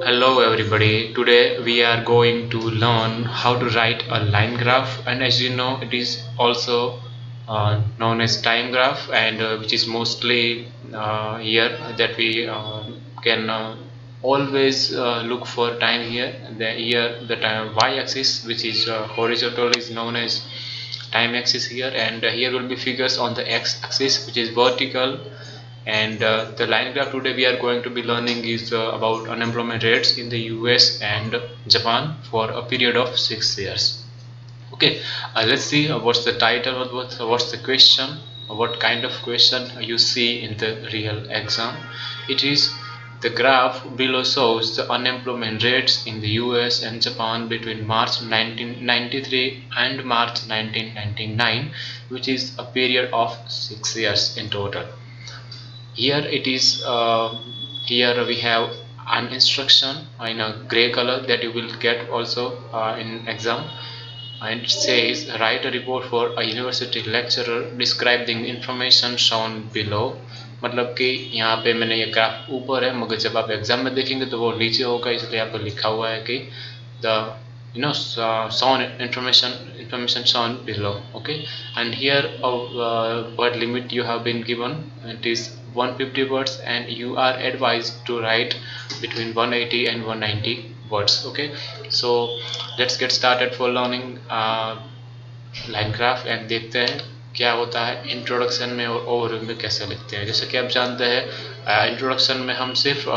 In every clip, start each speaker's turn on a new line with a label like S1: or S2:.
S1: Hello everybody. Today we are going to learn how to write a line graph, and as you know it is also known as time graph, and which is mostly here that we can always look for time here. Here the time y-axis, which is horizontal, is known as time axis here, and here will be figures on the x-axis, which is vertical. And the line graph today we are going to be learning is about unemployment rates in the US and Japan for a period of 6 years. Okay, let's see what's the title, what's the question, what kind of question you see in the real exam. It is the graph below shows the unemployment rates in the US and Japan between March 1993 and March 1999, which is a period of 6 years in total. Here it is, here we have an instruction in a gray color that you will get also in exam, and it says write a report for a university lecturer describing information shown below. मतलब कि यहाँ पे मैंने ये graph ऊपर है, मगर जब आप एग्जाम में देखेंगे तो वो नीचे होगा, इसलिए यहाँ पर लिखा हुआ है कि the shown information shown below. Okay, and here word limit you have been given, it is 150 words, and you are advised to write between 180 and 190 words. Okay, so let's get started for learning line graph and देखते हैं क्या होता है introduction में और overview में कैसे लिखते हैं। जैसे कि आप जानते हैं इंट्रोडक्शन में हम सिर्फ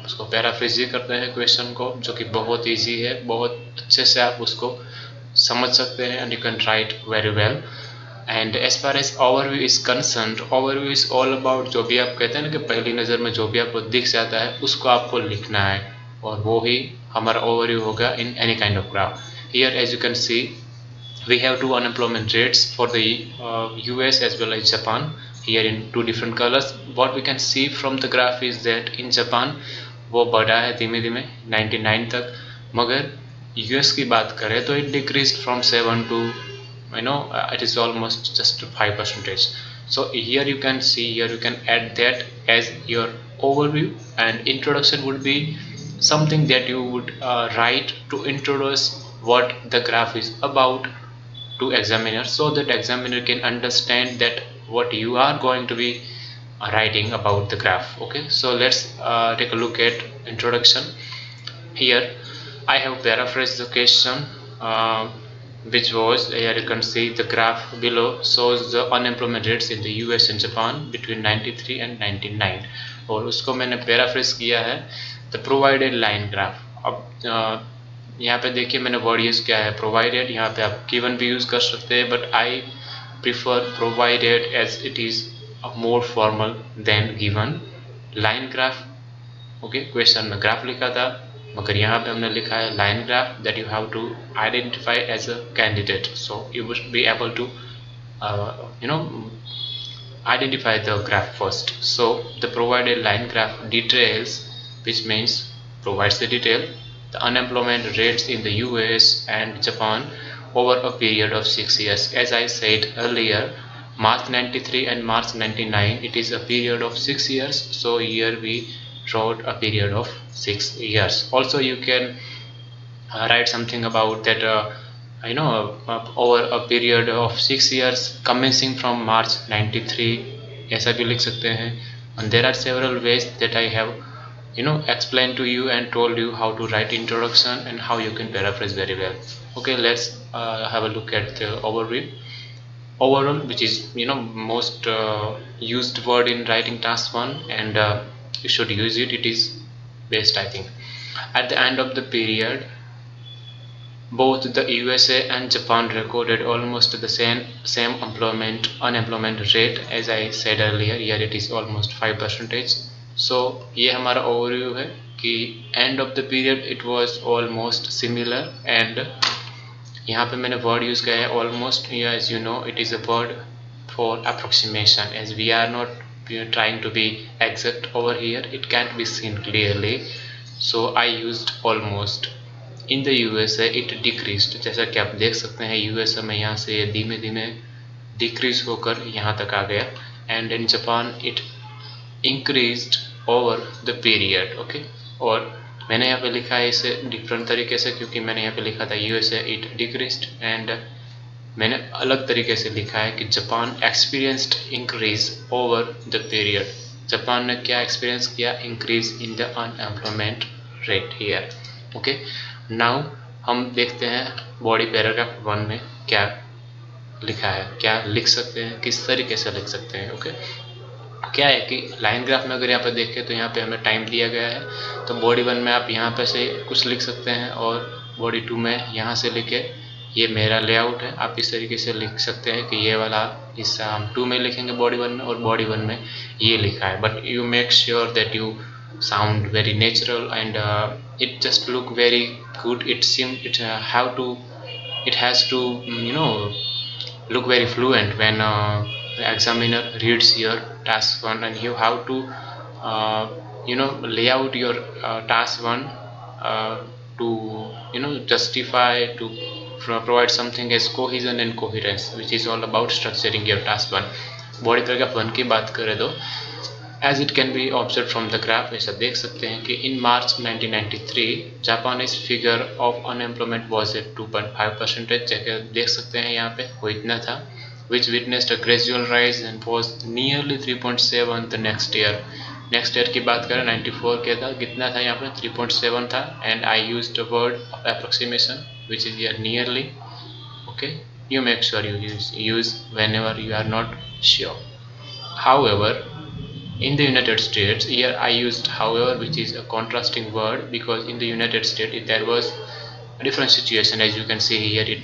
S1: उसको पैराफ्रेज करते हैं क्वेश्चन को, जो कि बहुत इजी है, बहुत अच्छे से आप उसको समझ सकते हैं and you can write very well. And as far as overview is concerned, overview is all about जो भी आप कहते हैं ना कि पहली नज़र में जो भी आपको दिख जाता है उसको आपको लिखना है, और वो ही हमारा ओवरव्यू होगा in any kind of graph. Here as you can see we have two unemployment rates for the US as well as Japan, here in two different colors. What we can see from the graph is that in Japan वो बढ़ा है धीमे धीमे 99 तक, मगर US की बात करें तो it decreased from 7 to it is almost just 5%. So here you can see, here you can add that as your overview, and introduction would be something that you would write to introduce what the graph is about to examiner, so that examiner can understand that what you are going to be writing about the graph. Okay, so let's take a look at introduction. Here I have paraphrased the question, which was, here you can see the graph below shows the unemployment rates in the US and Japan between 93 and 99, और उसको मैंने paraphrase किया है the provided line graph. अब यहाँ पे देखिए मैंने वर्ड यूज़ किया है प्रोवाइडेड, यहाँ पे आप गिवन भी यूज़ कर सकते हैं, but I prefer provided as it is more formal than given. Line graph, okay, question में ग्राफ लिखा था, मगर यहाँ पे हमने लिखा है line graph that you have to identify as a candidate, so you must be able to identify the graph first. So the provided line graph details, which means provides the detail, the unemployment rates in the US and Japan over a period of 6 years. As I said earlier, March 93 and March 99, it is a period of 6 years, so here we wrote a period of 6 years. Also you can write something about that over a period of 6 years commencing from March 93, ऐसा भी लिख सकते हैं, and there are several ways that I have explained to you and told you how to write introduction and how you can paraphrase very well. Okay, let's have a look at the overview. Overall, which is most used word in writing task 1, and you should use it, it is best I think. At the end of the period, both the USA and Japan recorded almost the same unemployment rate. As I said earlier, here it is almost 5%. So ये हमारा overview है कि end of the period it was almost similar, and यहाँ पे मैंने word use किया है almost, as you know it is a word for approximation, as we are not trying to be exact over here, it can't be seen clearly, so I used almost. In the USA it decreased, जैसा कि आप देख सकते हैं USA में यहाँ से ये धीमे धीमे डिक्रीज होकर यहाँ तक आ गया, and in Japan it increased over the period. Okay, और मैंने यहाँ पे लिखा है इसे डिफरेंट तरीके से, क्योंकि मैंने यहाँ पे लिखा था यूएसए इट डिक्रीज्ड, एंड मैंने अलग तरीके से लिखा है कि Japan experienced increase over the period. Japan ने क्या एक्सपीरियंस किया? Increase in the unemployment rate here. Okay, now हम देखते हैं बॉडी पैराग्राफ 1 में क्या लिखा है, क्या लिख सकते हैं, किस तरीके से लिख सकते हैं। ओके, क्या है कि लाइन ग्राफ में अगर यहाँ पे देखें तो यहाँ पे हमें टाइम दिया गया है, तो बॉडी 1 में आप यहाँ पे से कुछ लिख सकते हैं, और बॉडी 2 में यहाँ से लिखे ये मेरा लेआउट है। आप इस तरीके से लिख सकते हैं कि ये वाला हिस्सा हम 2 में लिखेंगे बॉडी 1 में, और बॉडी 1 में ये लिखा है। But you make sure that you sound very natural, and it just look very good. It has to look very fluent when the examiner reads your task 1, and you have to lay out your task 1 to justify, to provide something as cohesion and coherence, which is all about structuring your task 1। Body paragraph 1 की बात करें तो As it can be observed from the graph, ऐसा देख सकते हैं कि in March 1993 Japanese figure of unemployment was at 2.5%। जगह देख सकते हैं यहाँ पे वो इतना था, which witnessed a gradual rise and was nearly 3.7 the next year। Next year की बात करें 94 के था, कितना था यहाँ पे? 3.7 था, and I used the word of approximation which is here nearly। okay, you make sure you use whenever you are not sure। However, in the United States, here I used however, which is a contrasting word, because in the United States there was a different situation. As you can see here, it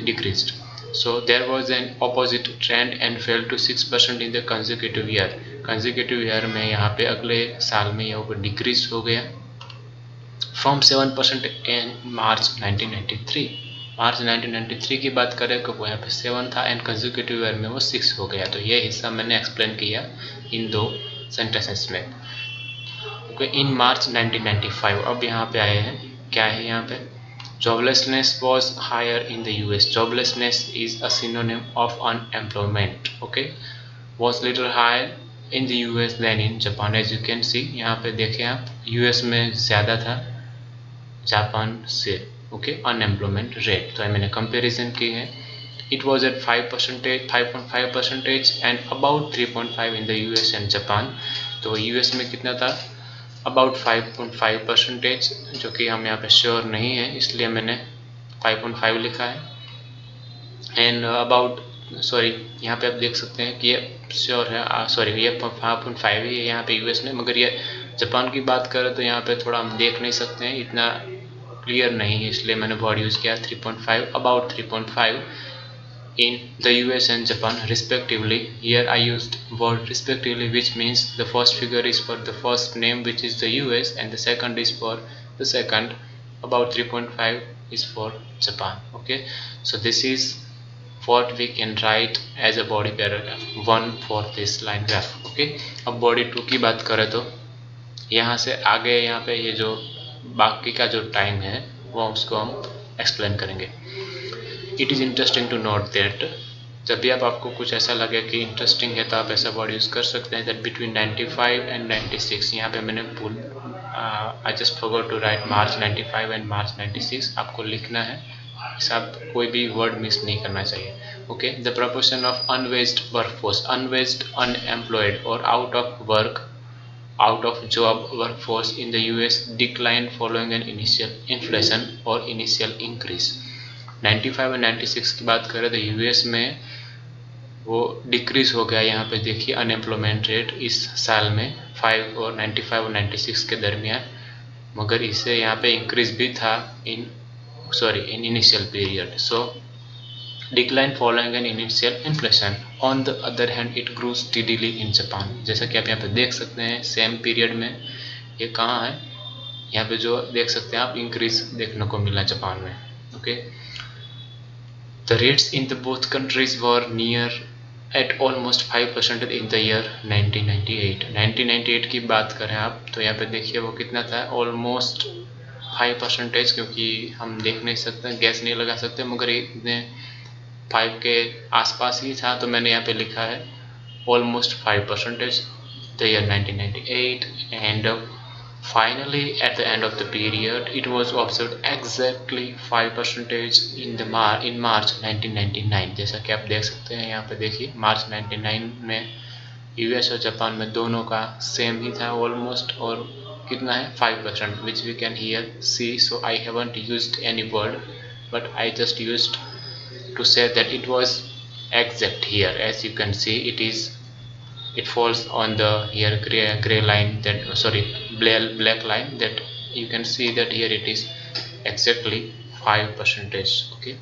S1: decreased, so there was an opposite trend and fell to 6% in the consecutive year। consecutive year में यहाँ पे अगले साल में यहाँ पर decrease हो गया from 7% in March 1993। मार्च 1993 की बात करें तो वो यहाँ पे 7 था, एंड कंसेक्यूटिव ईयर में वो 6 हो गया। तो ये हिस्सा मैंने एक्सप्लेन किया इन दो सेंटेंसेस में। ओके, इन मार्च 1995 अब यहाँ पे आए हैं, क्या है यहाँ पे? Joblessness was higher in the US. Joblessness is a synonym of unemployment. Okay, was little higher in the US then in Japan. As you can see, यहाँ पे देखें आप, यूएस में ज़्यादा था जापान से। ओके, अनएम्प्लॉयमेंट रेट, तो मैंने कंपेरिजन की है। It was at 5.5% and about 3.5 in the US and Japan। तो US में कितना था? about 5.5%, जो कि हम यहाँ पे श्योर नहीं है, इसलिए मैंने 5.5 लिखा है। एंड अबाउट, सॉरी, यहाँ पे आप देख सकते हैं कि ये श्योर है, सॉरी ये 5.5 ही है यहाँ पे US में, मगर ये जापान की बात करें तो यहाँ पे थोड़ा हम देख नहीं सकते हैं, इतना क्लियर नहीं है, इसलिए मैंने वर्ड यूज़ किया 3.5, about 3.5 in the US and Japan respectively। Here I used word respectively, which means the first figure is for the first name, which is the US, and the second is for the second। about 3.5 is for Japan। okay, so this is what we can write as a body paragraph 1 for this line graph। okay, अब body 2 की बात करें तो यहाँ से आगे यहाँ पे ये जो बाकी का जो टाइम है वो उसको हम एक्सप्लेन करेंगे। It is interesting to note that, जब भी आपको कुछ ऐसा लगे कि इंटरेस्टिंग है तो आप ऐसा वर्ड यूज़ कर सकते हैं, दैट बिटवीन 95 एंड 96। यहाँ पे मैंने भूल, I just forgot to write March 95 and March 96, आपको लिखना है, आप कोई भी वर्ड मिस नहीं करना चाहिए। Okay, the proportion of unwaged workforce, unwaged, unemployed और out of work, out of job workforce in the US declined following an initial inflation और initial increase। 95 और 96 की बात करें तो यूएस में वो डिक्रीज हो गया। यहाँ पे देखिए अनएम्प्लॉयमेंट रेट इस साल में 5 और 95 और 96 के दरमियान, मगर इसे यहाँ पे इंक्रीज भी था in initial period. So decline following an initial inflation. On the other hand it grow steadily in Japan. जैसा कि आप यहाँ पे देख सकते हैं सेम पीरियड में ये कहाँ है, यहाँ पे जो देख सकते हैं आप इंक्रीज देखने को मिला जापान में। Okay, the rates in the both countries were near eight almost 5% in the year 1998। 1998 की बात करें आप तो यहाँ पे देखिए वो कितना था, ऑलमोस्ट 5%, क्योंकि हम देख नहीं सकते, गैस नहीं लगा सकते, मगर इतने 5 के आसपास ही था, तो मैंने यहाँ पे लिखा है almost 5% the year 1998। And Finally, at the end of the period, it was observed exactly 5% in March 1999। जैसा कि आप देख सकते हैं यहाँ पे देखिए मार्च 99 में यूएस और जापान में दोनों का सेम ही था ऑलमोस्ट, और कितना है 5%, which we can here see. So I haven't used any word, but I just used to say that it was exact here. As you can see, it falls on the here gray line, that sorry, black line, that you can see that here it is exactly 5%। okay,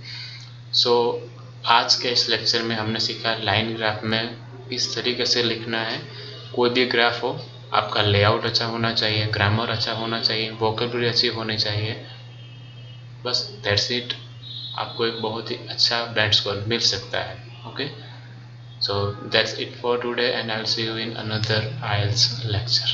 S1: so आज के इस lecture में हमने सीखा line graph में इस तरीके से लिखना है। कोई भी ग्राफ हो, आपका लेआउट अच्छा होना चाहिए, ग्रामर अच्छा होना चाहिए, वोकैबुलरी अच्छी होनी चाहिए, बस दैट्स इट। आपको एक बहुत ही अच्छा बैंड स्कोर मिल सकता है। Okay, so that's it for today, and I'll see you in another IELTS lecture.